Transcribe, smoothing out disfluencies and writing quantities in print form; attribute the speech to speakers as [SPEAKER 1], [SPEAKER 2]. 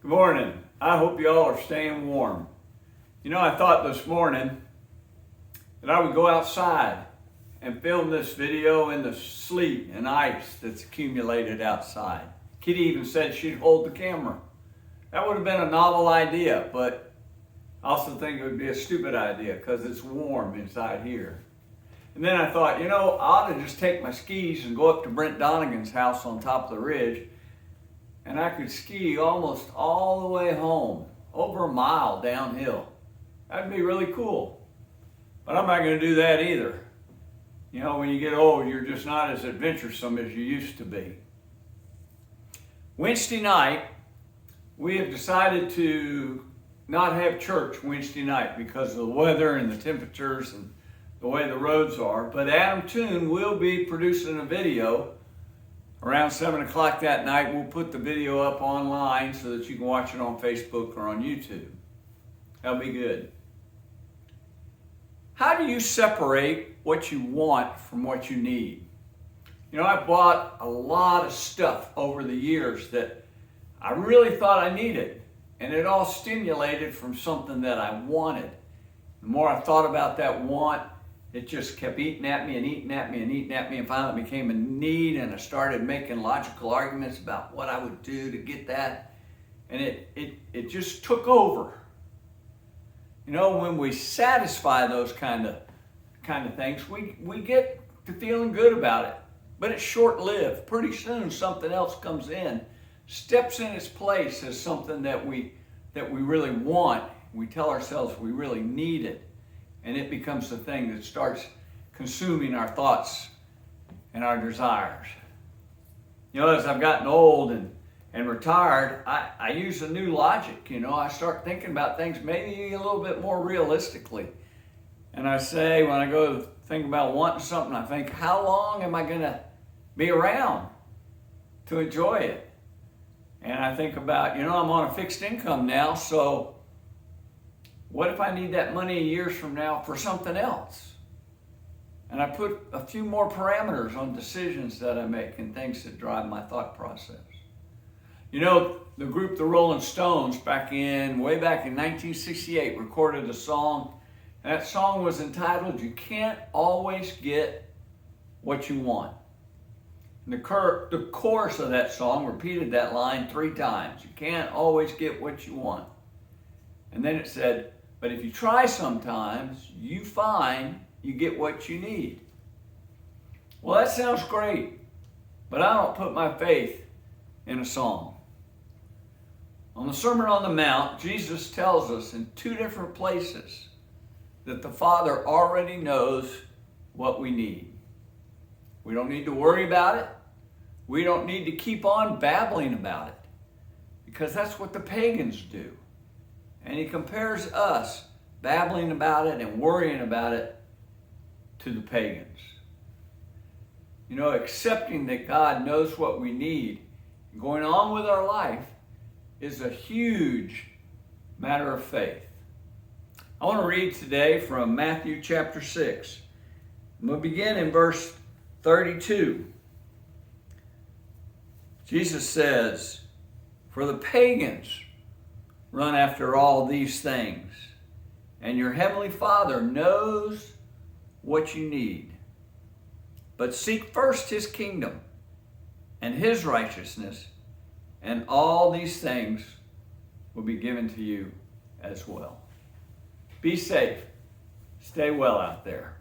[SPEAKER 1] Good morning. I hope you all are staying warm. You know, I thought this morning that I would go outside and film this video in the sleet and ice that's accumulated outside. Kitty even said she'd hold the camera. That would have been a novel idea, but I also think it would be a stupid idea because it's warm inside here. And then I thought, you know, I ought to just take my skis and go up to Brent Donegan's house on top of the ridge, and I could ski almost all the way home, over a mile downhill. That'd be really cool. But I'm not going to do that either. You know, when you get old, you're just not as adventuresome as you used to be. Wednesday night, we have decided to not have church Wednesday night because of the weather and the temperatures and the way the roads are. But Adam Toon will be producing a video around 7 o'clock that night. We'll put the video up online so that you can watch it on Facebook or on YouTube. That'll be good. How do you separate what you want from what you need? You know, I bought a lot of stuff over the years that I really thought I needed, and it all stimulated from something that I wanted. The more I thought about that want, it just kept eating at me and eating at me and eating at me, and finally it became a need, and I started making logical arguments about what I would do to get that, and it just took over. You know, when we satisfy those kind of things, we get to feeling good about it, but it's short-lived. Pretty soon something else comes in, steps in its place as something that we really want. We tell ourselves we really need it. And it becomes the thing that starts consuming our thoughts and our desires. You know, as I've gotten old and retired, I use a new logic. You know, I start thinking about things maybe a little bit more realistically. And I say, when I go to think about wanting something, I think, how long am I going to be around to enjoy it? And I think about, you know, I'm on a fixed income now, so what if I need that money years from now for something else? And I put a few more parameters on decisions that I make and things that drive my thought process. You know, the group The Rolling Stones way back in 1968 recorded a song. That song was entitled, "You Can't Always Get What You Want." And the chorus of that song repeated that line 3 times. You can't always get what you want. And then it said, but if you try sometimes, you find you get what you need. Well, that sounds great, but I don't put my faith in a song. On the Sermon on the Mount, Jesus tells us in 2 different places that the Father already knows what we need. We don't need to worry about it. We don't need to keep on babbling about it, because that's what the pagans do. And he compares us babbling about it and worrying about it to the pagans. You know, accepting that God knows what we need and going on with our life is a huge matter of faith. I want to read today from Matthew chapter 6. I'm going to begin in verse 32. Jesus says, "For the pagans run after all these things, and your heavenly Father knows what you need. But seek first his kingdom and his righteousness, and all these things will be given to you as well." Be safe. Stay well out there.